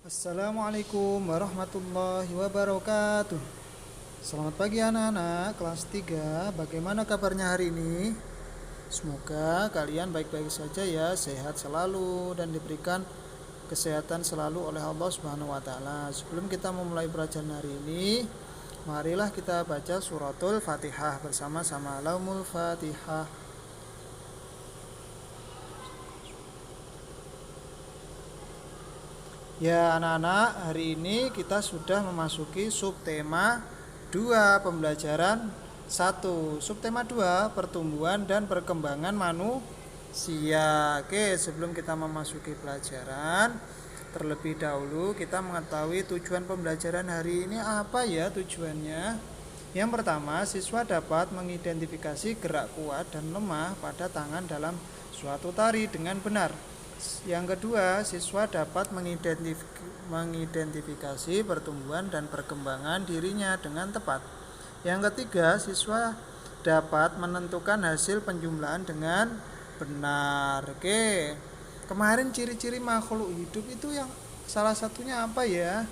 Assalamualaikum warahmatullahi wabarakatuh. Selamat pagi anak-anak kelas 3. Bagaimana kabarnya hari ini? Semoga kalian baik-baik saja ya, sehat selalu dan diberikan kesehatan selalu oleh Allah Subhanahu wa taala. Sebelum kita memulai pelajaran hari ini, marilah kita baca suratul Fatihah bersama-sama. Laumul Fatihah. Ya anak-anak, hari ini kita sudah memasuki subtema 2 pembelajaran 1. Subtema 2 pertumbuhan dan perkembangan manusia. Oke, sebelum kita memasuki pelajaran, terlebih dahulu kita mengetahui tujuan pembelajaran hari ini apa ya tujuannya. Yang pertama, siswa dapat mengidentifikasi gerak kuat dan lemah pada tangan dalam suatu tari dengan benar. Yang kedua, siswa dapat mengidentifikasi pertumbuhan dan perkembangan dirinya dengan tepat. Yang ketiga, siswa dapat menentukan hasil penjumlahan dengan benar. Oke. Kemarin ciri-ciri makhluk hidup itu yang salah satunya apa ya?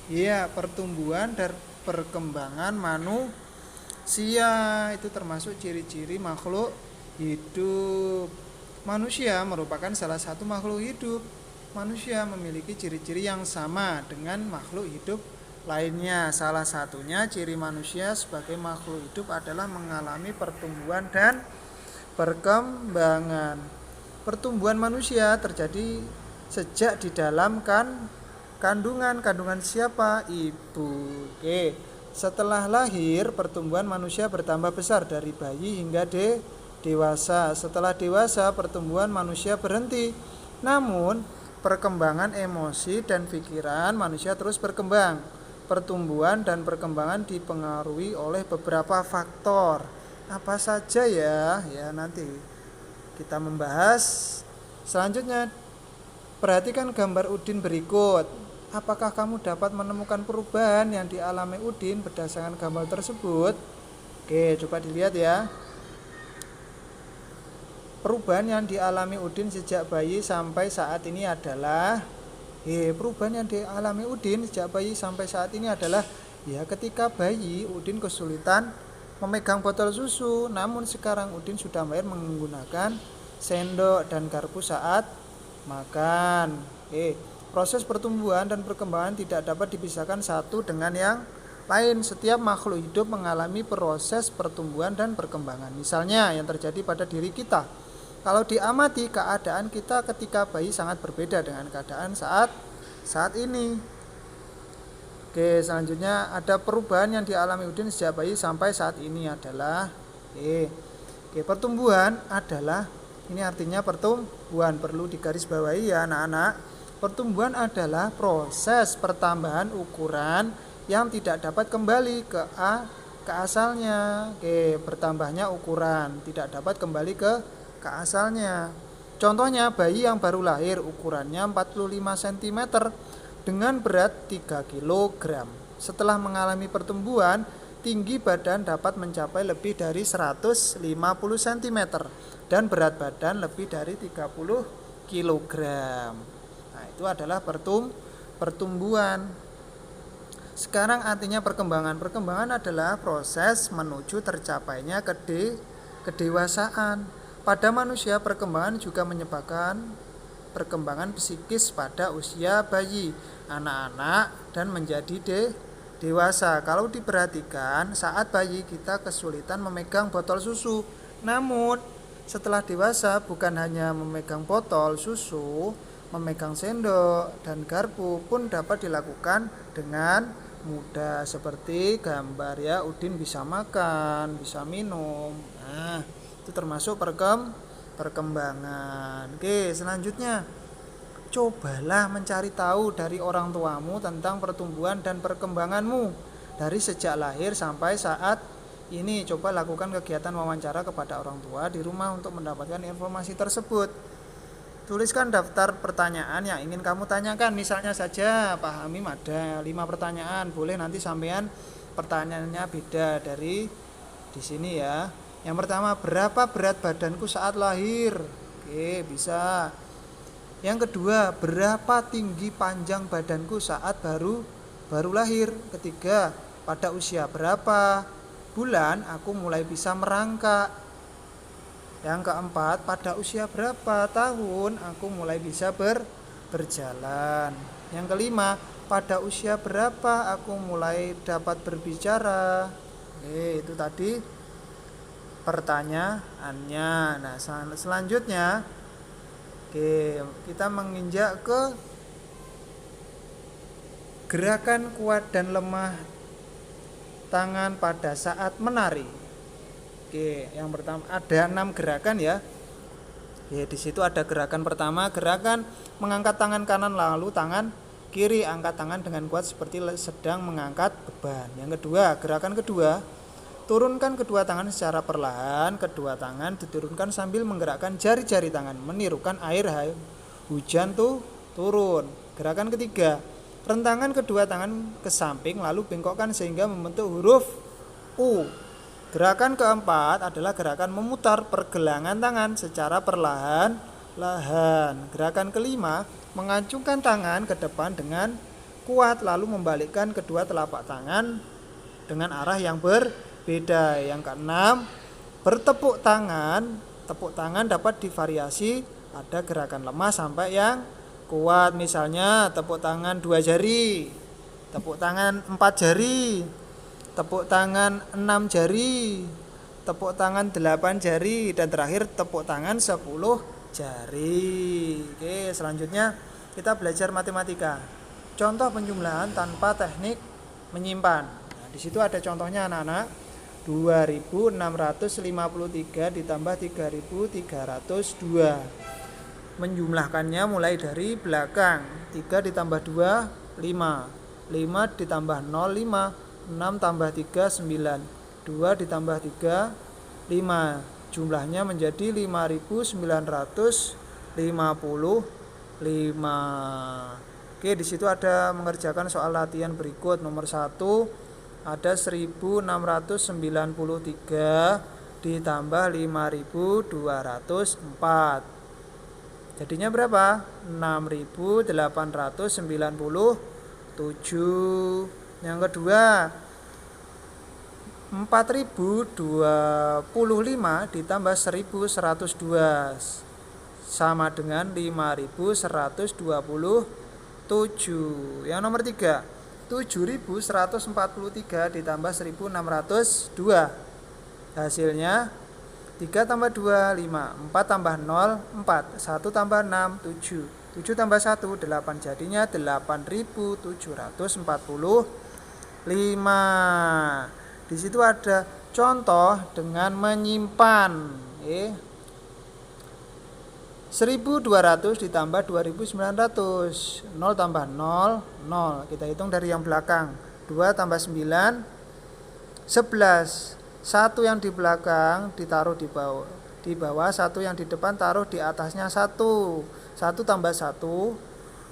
Iya, pertumbuhan dan perkembangan manusia. Itu termasuk ciri-ciri makhluk hidup. Manusia merupakan salah satu makhluk hidup. Manusia memiliki ciri-ciri yang sama dengan makhluk hidup lainnya. Salah satunya ciri manusia sebagai makhluk hidup adalah mengalami pertumbuhan dan perkembangan. Pertumbuhan manusia terjadi sejak di dalam kandungan siapa? Ibu. Oke. Setelah lahir, pertumbuhan manusia bertambah besar dari bayi hingga dewasa. Setelah dewasa, pertumbuhan manusia berhenti. Namun, perkembangan emosi dan pikiran manusia terus berkembang. Pertumbuhan dan perkembangan dipengaruhi oleh beberapa faktor. Apa saja ya? Ya, nanti kita membahas. Selanjutnya, perhatikan gambar Udin berikut. Apakah kamu dapat menemukan perubahan yang dialami Udin berdasarkan gambar tersebut? Oke, coba dilihat ya. Perubahan yang dialami Udin sejak bayi sampai saat ini adalah ketika bayi Udin kesulitan memegang botol susu, namun sekarang Udin sudah mahir menggunakan sendok dan garpu saat makan. Proses pertumbuhan dan perkembangan tidak dapat dipisahkan satu dengan yang lain. Setiap makhluk hidup mengalami proses pertumbuhan dan perkembangan. Misalnya yang terjadi pada diri kita. Kalau diamati, keadaan kita ketika bayi sangat berbeda dengan keadaan saat ini. Oke, selanjutnya ada perubahan yang dialami Udin sejak bayi sampai saat ini adalah pertumbuhan adalah, ini artinya pertumbuhan, perlu digarisbawahi ya anak-anak. Pertumbuhan adalah proses pertambahan ukuran yang tidak dapat kembali ke asalnya. Bertambahnya ukuran tidak dapat kembali ke asalnya. Contohnya bayi yang baru lahir ukurannya 45 cm dengan berat 3 kg. Setelah mengalami pertumbuhan, tinggi badan dapat mencapai lebih dari 150 cm dan berat badan lebih dari 30 kg. Nah, itu adalah pertumbuhan. Sekarang artinya perkembangan. Perkembangan adalah proses menuju tercapainya kedewasaan. Pada manusia, perkembangan juga menyebabkan perkembangan psikis pada usia bayi, anak-anak, dan menjadi dewasa. Kalau diperhatikan, saat bayi kita kesulitan memegang botol susu. Namun, setelah dewasa bukan hanya memegang botol susu, memegang sendok dan garpu pun dapat dilakukan dengan mudah. Seperti gambar ya, Udin bisa makan, bisa minum. Nah, itu termasuk perkembangan. Oke, selanjutnya cobalah mencari tahu dari orang tuamu tentang pertumbuhan dan perkembanganmu dari sejak lahir sampai saat ini. Coba lakukan kegiatan wawancara kepada orang tua di rumah untuk mendapatkan informasi tersebut. Tuliskan daftar pertanyaan yang ingin kamu tanyakan. Misalnya saja Pak Hamim ada 5 pertanyaan. Boleh nanti sampean pertanyaannya beda dari di sini ya. Yang pertama, berapa berat badanku saat lahir? Oke, bisa. Yang kedua, berapa tinggi panjang badanku saat baru lahir. Ketiga, pada usia berapa bulan aku mulai bisa merangkak. Yang keempat, pada usia berapa tahun aku mulai bisa berjalan. Yang kelima, pada usia berapa aku mulai dapat berbicara. Itu tadi pertanyaannya. Nah, selanjutnya kita menginjak ke gerakan kuat dan lemah tangan pada saat menari. Yang pertama ada 6 gerakan ya. Di situ ada gerakan pertama, gerakan mengangkat tangan kanan lalu tangan kiri angkat tangan dengan kuat seperti sedang mengangkat beban. Yang kedua, gerakan kedua, turunkan kedua tangan secara perlahan. Kedua tangan diturunkan sambil menggerakkan jari-jari tangan, menirukan air hujan turun. Gerakan ketiga, rentangkan kedua tangan ke samping lalu bengkokkan sehingga membentuk huruf U. Gerakan keempat adalah gerakan memutar pergelangan tangan secara perlahan-lahan. Gerakan kelima, mengacungkan tangan ke depan dengan kuat lalu membalikkan kedua telapak tangan dengan arah yang berbeda. Yang keenam, bertepuk tangan. Tepuk tangan dapat divariasi, ada gerakan lemah sampai yang kuat. Misalnya tepuk tangan 2 jari, tepuk tangan 4 jari, tepuk tangan 6 jari, tepuk tangan 8 jari, dan terakhir tepuk tangan 10 jari. Selanjutnya kita belajar matematika. Contoh penjumlahan tanpa teknik menyimpan. Nah, di situ ada contohnya anak-anak. 2653 ditambah 3302. Menjumlahkannya mulai dari belakang. 3 ditambah 2 5, 5 ditambah 0 5, 6 tambah 3 9, 2 ditambah 3 5. Jumlahnya menjadi 5955. Di situ ada mengerjakan soal latihan berikut. Nomor 1 ada 1693 ditambah 5204. Jadinya berapa? 6897. Yang kedua, 4025 ditambah 1102 sama dengan 5127. Yang nomor 3, 7143 ditambah 1602. Hasilnya 3 tambah 2 5, 4 tambah 0 4, 1 tambah 6 7, 7 tambah 1 8. Jadinya 8745. Di situ ada contoh dengan menyimpan. 1200 ditambah 2900. 0 tambah 0 0. Kita hitung dari yang belakang. 2 tambah 9 11. 1 yang di belakang ditaruh di bawah, 1 yang di depan taruh di atasnya 1. 1 tambah 1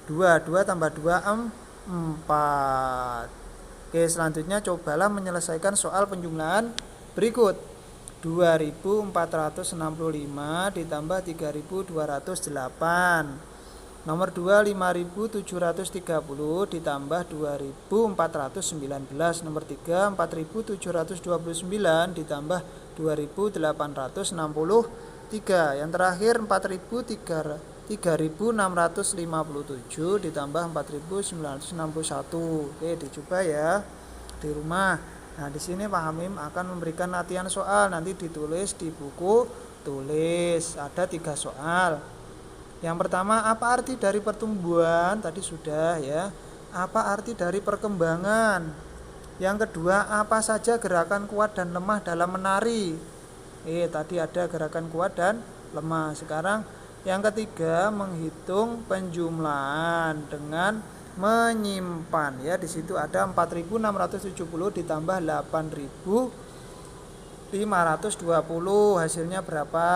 2, 2 tambah 2 4. Selanjutnya cobalah menyelesaikan soal penjumlahan berikut. 2465 ditambah 3208. Nomor 2, 5730 ditambah 2419. Nomor 3, 4729 ditambah 2863. Yang terakhir 3657 ditambah 4961. Dicoba ya di rumah. Nah, di sini Pak Hamim akan memberikan latihan soal, nanti ditulis di buku tulis. Ada 3 soal. Yang pertama, apa arti dari pertumbuhan? Tadi sudah ya. Apa arti dari perkembangan? Yang kedua, apa saja gerakan kuat dan lemah dalam menari? Tadi ada gerakan kuat dan lemah. Sekarang yang ketiga, menghitung penjumlahan dengan menyimpan. Ya, di situ ada 4670 ditambah 8520. Hasilnya berapa?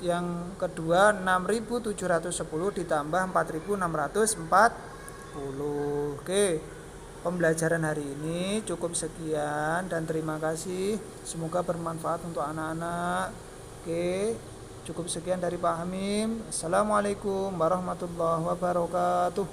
Yang kedua 6710 ditambah 4640. Pembelajaran hari ini cukup sekian dan terima kasih. Semoga bermanfaat untuk anak-anak. Cukup sekian dari Pak Hamim. Assalamualaikum warahmatullahi wabarakatuh.